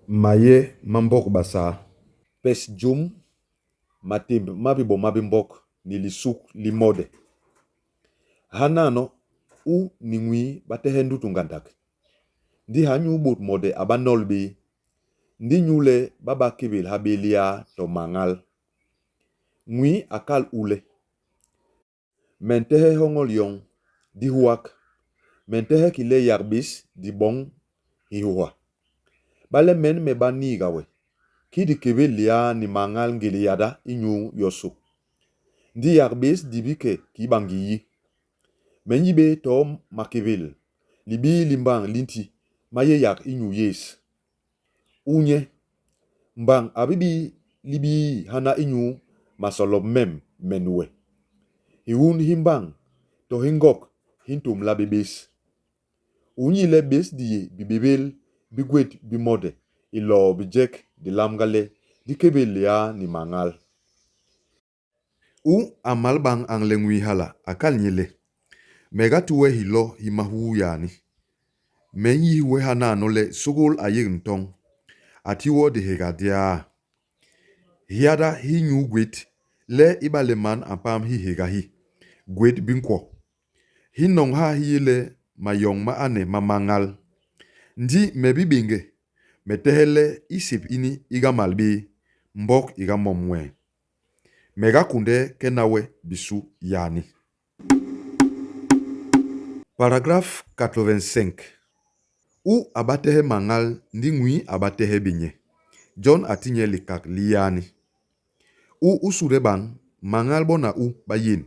Maye mambok basa. Pes jum matimb mabibo mabimbok nilisuk limode. Hanano u ningwi batehendu tungandak. Ndi hanyu bot mode abanolbi. Ndi nyule baba kibil habilia to mangal. Ngwi akal ule. Mentehe hongol yong di huak. Mentehe kile yarbis di bong hihuwa. Bale men me bani gawe. Kidi kebe lia ni mangal ngili yada inyu yosu. Ndi yarbis dibike kibangi yi. Menyibe to makibel. Libi limbang linti maye yak inyu yes. Unye mbang abibi libi hana inyu masolob mem menwe. Hiun himbang to hingok hintum labibis. Unyi le bis diye bibibel bigwet bimode ilo bijek di lamgale di kebe lia ni mangal. U amal bang ang lengwi hala akal nyele. Mega tuwe hilo himahu yani. Menyi we hana nole sugul ayeg ntong. Atiwo de hegadia. Hiada hi nyu gwet le ibaleman apam hi hegahi. Gwet binkwo. Hi nong ha hi le mayong ma ane mamangal. Ndi mebibinge. Metehele isip ini iga malbi. Mbok iga momwe. Mega kunde kenawe bisu yani. Paragraphe 85. U abatehe mangal ndi ngwi abatehe binye. John atinye likak liyani. U usurebang mangal bona u bayin.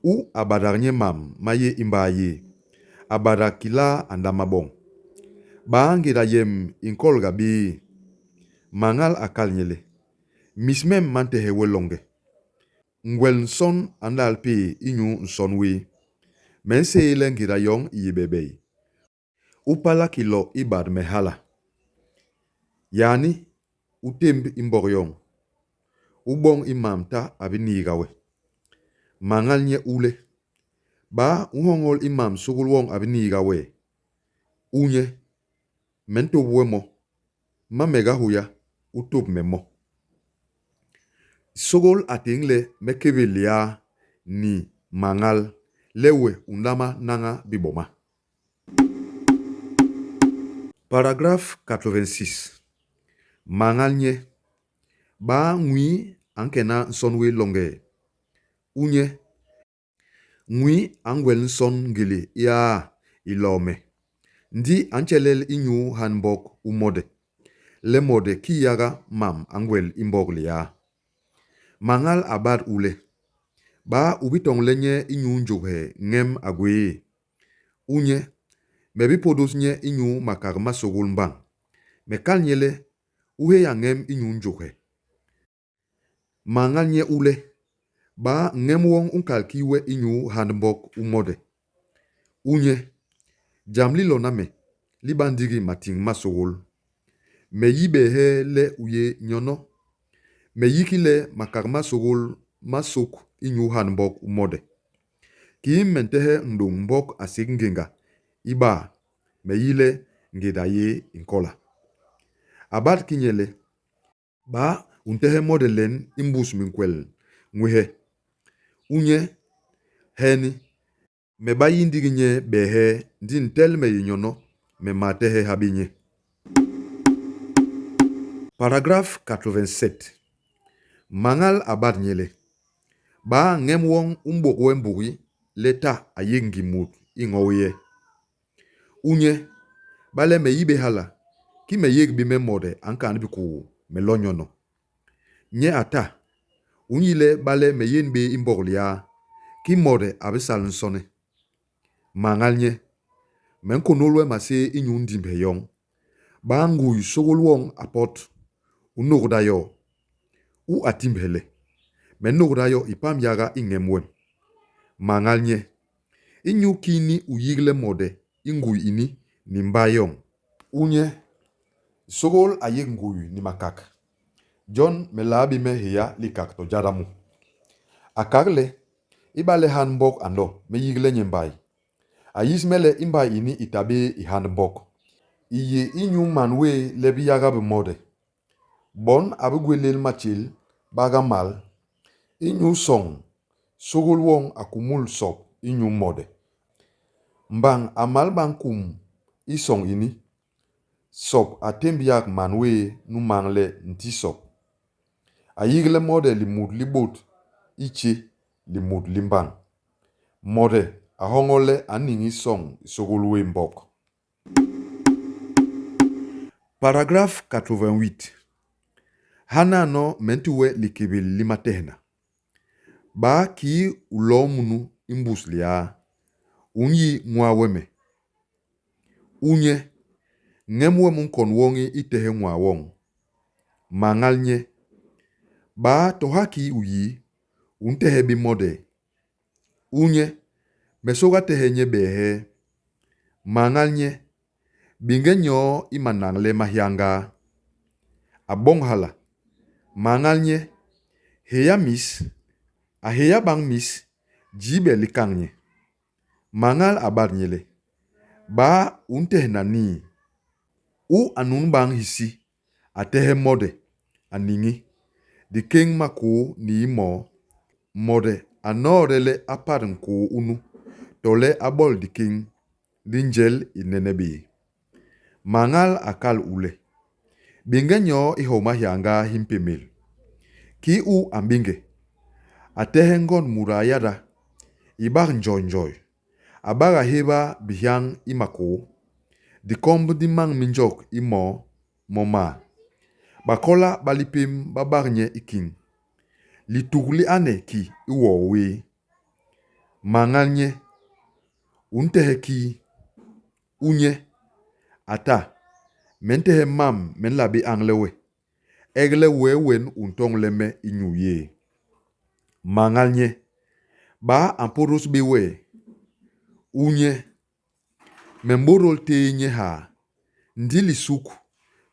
U abadarnye mam maye imbaye. Abadakila andamabong. Baangira yem inkolga bi. Mangal akal nyele. Mismem mantehe welonge. Ngwel nson andalpi inyu nsonwe. Mense ile ngira yong iyebebei. Upala kilo ibad mehala. Yani, utemb imboryong. Ubong imamta abinigawe. Mangal nye ule. Ba uhongol imam sugulwong abinigawe. Unye. Mentobuwe mo. Mamega huya. Utub memo. Sugul atingle mekebelia ni mangal. Lewe undama nanga biboma. Paragraphe 86. Mangal nye. Ba ngwi ankena nsonwe longe. Unye. Ngwi angwel nson ngili ya ilome. Ndi anchelel inyu hanbok umode. Le mode ki yaga mam angwel imbok liya. Mangal abad ule. Ba ubitong lenye inyu njuhe ngem agwe. Unye. Mebi podos nye inyu makarma sogul mbang. Mekal nyele uhe ya ngem inyu njuhe. Mangal nye ule. Ba ngem wong unkal kiwe inyu handbok umode. Unye. Jamli loname. Libandigi mating masogul. Meyibe he le uye nyono. Meyikile makarma sogul masok inyu handbok umode. Ki mentehe ndung mbok asik ngenga. Iba meyile ngedaye inkola. Abad kinyele. Ba untehe modelen imbus minkwel ngwehe. Unye. Heni. Meba yindiginye behe din tel me yinyono me matehe habinye. Paragraphe 87. Mangal abad nyele. Ba ngem wong umbok wemburi leta ayengi mut ingoye. Unye. Bale me yibe hala. Ki me yeg bi me mode anka anbiku me lonyono. Nye ata. Unyile bale me yenbe imbok liya. Ki mode abisal nsone. Mangal nye. Men konolwe mase inyu ndimbe yong. Ba ngui sogol wong apot. Unogdayo. U atimbele. Men nogdayo ipam yaga ingemwem. Mangal nye. Inyu kini uyigle mode. Ingui ini nimba yong. Unye. Sogol ayeg ngui ni makak. John melabi me hiya likak to jadamu. Akagle. Ibale hanbok ando me yigle nyembai. Ayis mele imba ini itabe i handbok. Iye inyu man we lebi yaga be mode. Bon abigwelel machil baga mal. Inyu song sogol wong akumul sop inyu mode. Mbang amal bang kum isong ini. Sop atembiak man we nu mangle nti sop. Ayigle mode limut libot ichi limut limbang. Mode ahongole aningi song sogol we mbok. Paragraphe 88. Hana no mentuwe likibili limatehna. Ba ki ulomunu imbus lia. Unyi mwaweme. Unye. Ngemwe munkon wongi itehe mwawong. Mangal nye. Ba tohaki uyi. Untehe bimode. Unye. Mesoga tehe nye behe. Mangal nye. Binge nyo imanangle mahyanga. Abonghala. Mangal nye. Heya mis. Aheya bang mis. Jibe likang nye. Mangal abar nyele. Ba untehe nani. U anun bang hisi. Atehe mode. Aningi. Di king mako ni imo. Mode anorele aparin ko unu. Tole abol di king. Dinjel inenebi. Mangal akal ule. Binge nyo iho mahyanga himpimil. Ki u ambinge. Atehe ngon murayada. Ibar njoy. Abaga heba bihyang imako. Di komb di mang minjok imo moma. Bakola balipim babarnye iking. Litugli ane ki iwowe. Mangal nye. Untehe ki. Unye. Ata. Mentehe mam menlabi anglewe. Egle wen untong leme inyuye. Mangal nye. Ba amporus biwe. Unye. Memborol te nye ha. Ndili suku.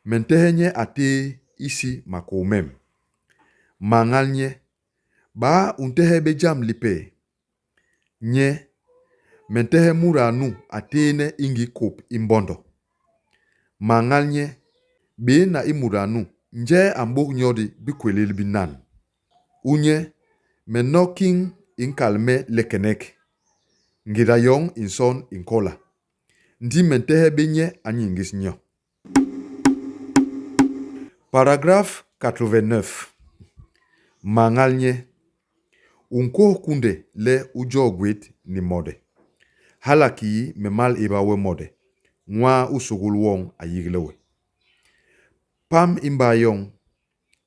Mentehe nye ate isi makomem. Mangal nye. Ba untehe bejam lipe. Nye. Mentehe muranu atene ingi kop imbondo. Mangal nye. Be na imuranu. Nje ambok nyodi bikwelil binan. Unye. Menoking inkalme lekenek. Ngirayong inson inkola. Ndi mentehe benye anyingis nyo. Paragraphe 89. Mangal nye. Unko kunde le ujogwit ni mode. Halaki memal ibawe mode. Nwa usugul wong ayiglewe. Pam imbayong.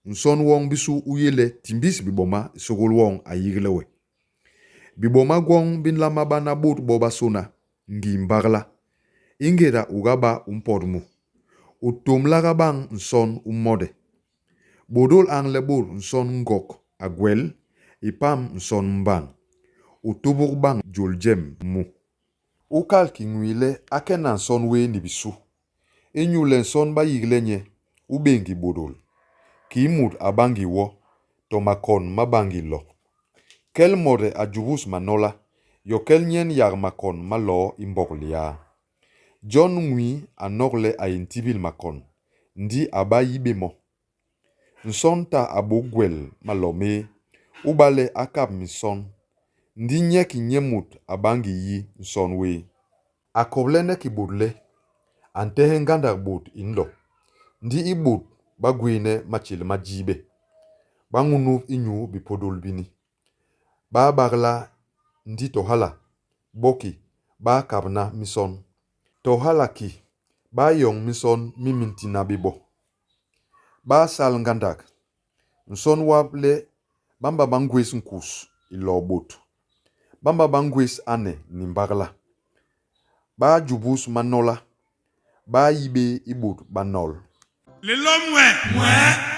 Nson wong bisu uyele timbis biboma sugul wong ayiglewe. Biboma gwong bin lama bana boot boba sona. Ngi mbagla. Ingera ugaba umpodmu. Utumlaga bang nson mode. Bodol angle bur nson ngok agwel. Ipam nson mbang. Utubuk bang juljem mu. Ukal ki ngwile ake na nson we nibisu. Inyule nson ba yigle nye. Ubengi bodol. Ki imut abangi wo. Tomakon mabangi lo. Kel mode ajubus manola. Yokel nyen yag makon malo imboklia. John ngwi anokle ayintibil makon. Ndi abayi bemo. Nson ta abogwel malome. Ubale akab mison. Ndi nye ki nyemut abangi yi nson we. Akoblene ki bodle. Antehe nganda bod inlo. Ndi ibod bagwene machil majibe. Bangunu inyu bipodol bini. Ba bagla ndi tohala. Boki ba kabna mison. Tohala ki ba yong mison miminti nabibo. Ba sal ngandak. Nson wable bamba bangwes nkus ilo bot. Bamba bangwes ane nimbagla. Ba jubus manola. Ba yibe ibot banol. Le l'homme, ouais.